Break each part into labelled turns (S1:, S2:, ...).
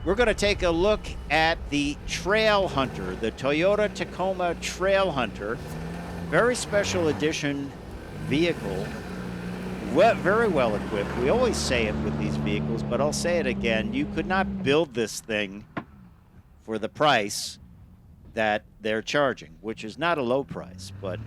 S1: We're going to take a look at the Trailhunter, the Toyota Tacoma Trailhunter. Very special edition vehicle. Very well equipped. We always say it with these vehicles, but I'll say it again. You could not build this thing for the price that they're charging, which is not a low price. But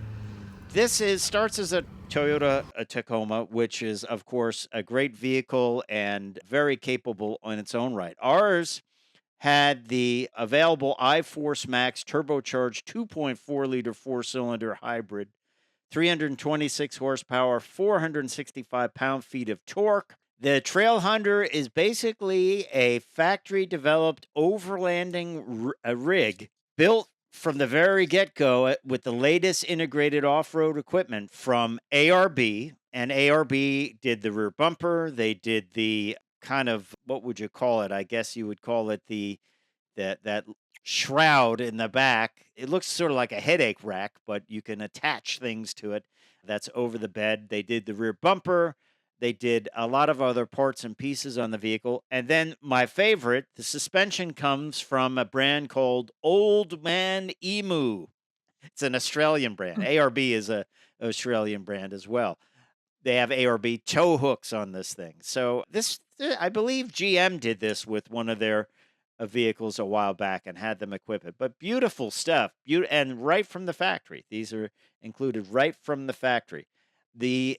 S1: this starts as a Toyota Tacoma, which is, of course, a great vehicle and very capable in its own right. Ours had the available iForce Max turbocharged 2.4-liter four-cylinder hybrid, 326 horsepower, 465 pound-feet of torque. The Trailhunter is basically a factory-developed overlanding rig built from the very get-go with the latest integrated off-road equipment from ARB, and ARB did the rear bumper. They did the kind of, what would you call it? I guess you would call it that shroud in the back. It looks sort of like a headache rack, but you can attach things to it. That's over the bed. They did the rear bumper. They did a lot of other parts and pieces on the vehicle. And then my favorite, the suspension comes from a brand called Old Man Emu. It's an Australian brand. ARB is a Australian brand as well. They have ARB tow hooks on this thing. So this, I believe GM did this with one of their vehicles a while back and had them equip it. But beautiful stuff, and right from the factory. These are included right from the factory.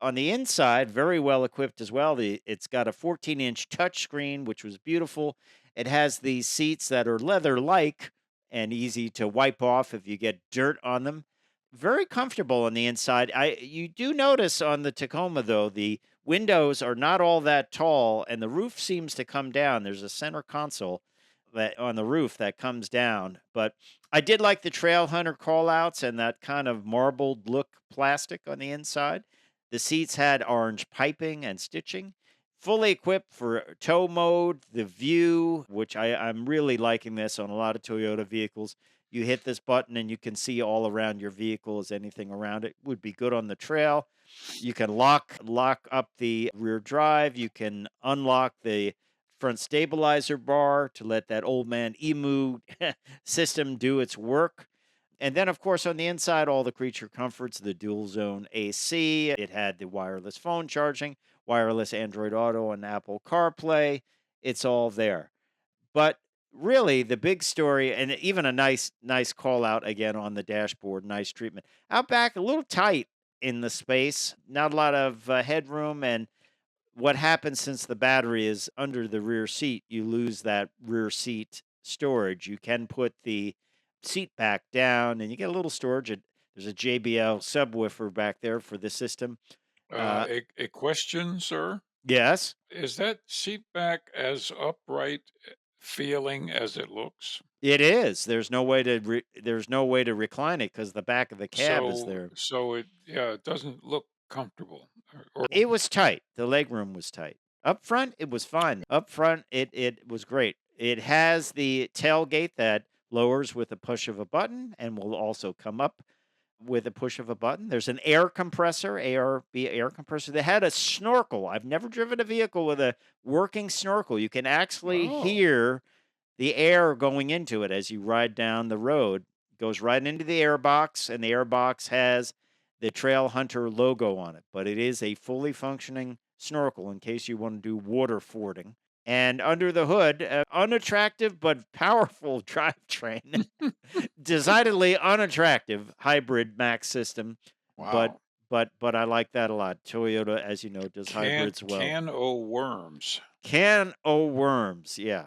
S1: On the inside, very well equipped as well. It's got a 14-inch touchscreen, which was beautiful. It has these seats that are leather-like and easy to wipe off if you get dirt on them. Very comfortable on the inside. You do notice on the Tacoma, though, the windows are not all that tall, and the roof seems to come down. There's a center console that on the roof that comes down. But I did like the Trailhunter callouts and that kind of marbled look plastic on the inside. The seats had orange piping and stitching. Fully equipped for tow mode, the view, which I'm really liking this on a lot of Toyota vehicles. You hit this button and you can see all around your vehicle. Is anything around it? Would be good on the trail. You can lock up the rear drive. You can unlock the front stabilizer bar to let that Old Man Emu system do its work. And then, of course, on the inside, all the creature comforts, the dual zone AC. It had the wireless phone charging, wireless Android Auto, and Apple CarPlay. It's all there. But really, the big story, and even a nice call out again on the dashboard, nice treatment. Out back, a little tight in the space, not a lot of headroom. And what happens since the battery is under the rear seat, you lose that rear seat storage. You can put the seat back down and you get a little storage. There's a JBL subwoofer back there for the system.
S2: A question, sir.
S1: Yes,
S2: Is that seat back as upright feeling as it looks?
S1: it is. There's no way to recline it because the back of the cab is
S2: So,
S1: there.
S2: so it yeah, it doesn't look comfortable. Or
S1: It was tight. The leg room was tight. Up front, it was fine. Up front, it was great. It has the tailgate that lowers with a push of a button and will also come up with a push of a button. There's an air compressor, ARB air compressor. They had a snorkel. I've never driven a vehicle with a working snorkel. You can actually
S2: oh,
S1: hear the air going into it as you ride down the road. It goes right into the air box, and the air box has the Trailhunter logo on it. But it is a fully functioning snorkel in case you want to do water fording. And under the hood, unattractive but powerful drivetrain. Decidedly unattractive hybrid max system, but
S2: wow.
S1: but I like that a lot. Toyota, as you know, does hybrids well.
S2: Can o' worms.
S1: Can o' worms, yeah.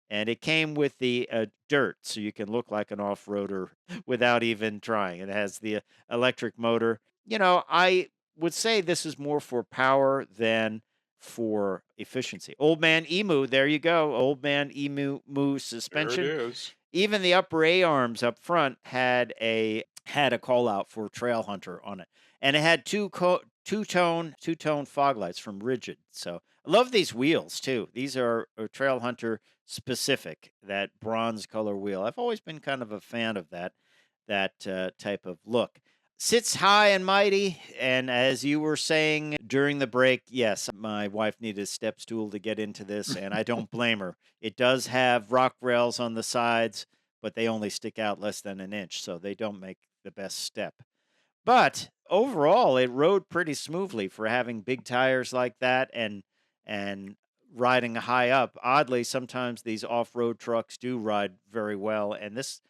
S1: And it came with the dirt, so you can look like an off-roader without even trying. It has the electric motor. I would say this is more for power than for efficiency. Old Man Emu, there you go. Old Man Emu
S2: There it
S1: suspension.
S2: is.
S1: Even the upper A arms up front had a call out for Trailhunter on it, and it had two tone fog lights from Rigid. So I love these wheels too. These are Trailhunter specific. That bronze color wheel. I've always been kind of a fan of that type of look. sits high and mighty. And as you were saying during the break, yes, my wife needed a step stool to get into this, and I don't blame her. It does have rock rails on the sides, but they only stick out less than an inch, so they don't make the best step. But overall, it rode pretty smoothly for having big tires like that and riding high up. Oddly, sometimes these off-road trucks do ride very well, and this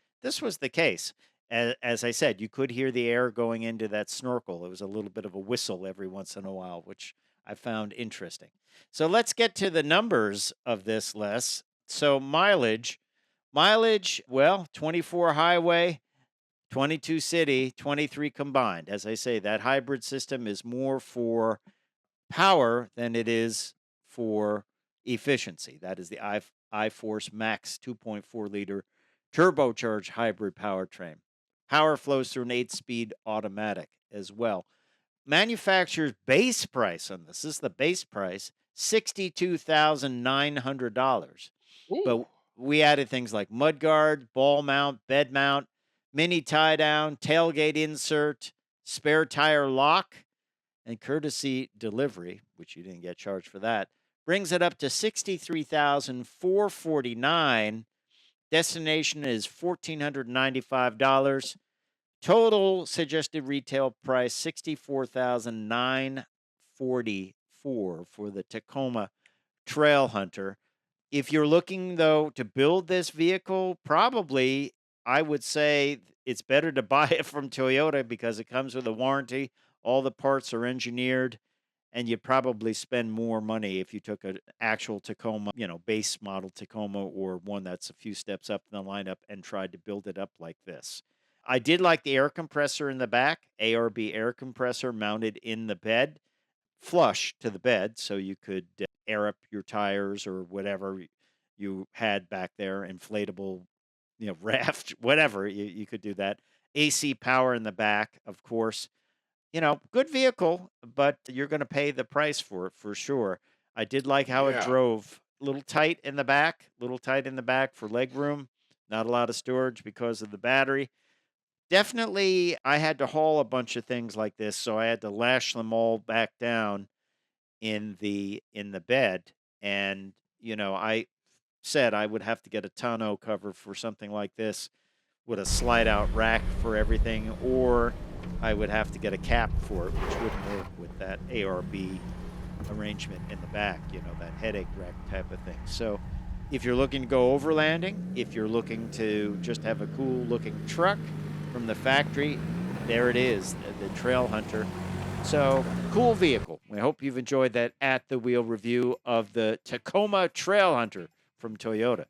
S1: was the case. As I said, you could hear the air going into that snorkel. It was a little bit of a whistle every once in a while, which I found interesting. So let's get to the numbers of this, Les. So mileage, well, 24 highway, 22 city, 23 combined. As I say, that hybrid system is more for power than it is for efficiency. That is the iForce Max 2.4 liter turbocharged hybrid powertrain. Power flows through an 8-speed automatic as well. Manufacturer's base price on this is the base price, $62,900.
S2: Ooh.
S1: But we added things like mudguard, ball mount, bed mount, mini tie down, tailgate insert, spare tire lock, and courtesy delivery, which you didn't get charged for that, brings it up to $63,449. Destination is $1,495. Total suggested retail price $64,944 for the Tacoma Trailhunter. If you're looking, though, to build this vehicle, probably I would say it's better to buy it from Toyota because it comes with a warranty. All the parts are engineered, and you'd probably spend more money if you took an actual Tacoma, base model Tacoma or one that's a few steps up in the lineup and tried to build it up like this. I did like the air compressor in the back, ARB air compressor mounted in the bed, flush to the bed, so you could air up your tires or whatever you had back there, inflatable, raft, whatever. You could do that. AC power in the back, of course. Good vehicle, but you're going to pay the price for it for sure. I did like how it
S2: Yeah.
S1: drove. A little tight in the back, for leg room. Not a lot of storage because of the battery. Definitely, I had to haul a bunch of things like this, so I had to lash them all back down in the bed. And I said I would have to get a tonneau cover for something like this with a slide out rack for everything, or I would have to get a cap for it, which wouldn't work with that ARB arrangement in the back, that headache rack type of thing. So if you're looking to go overlanding, if you're looking to just have a cool looking truck from the factory, there it is, the Trailhunter. So, cool vehicle. We hope you've enjoyed that at the wheel review of the Tacoma Trailhunter from Toyota.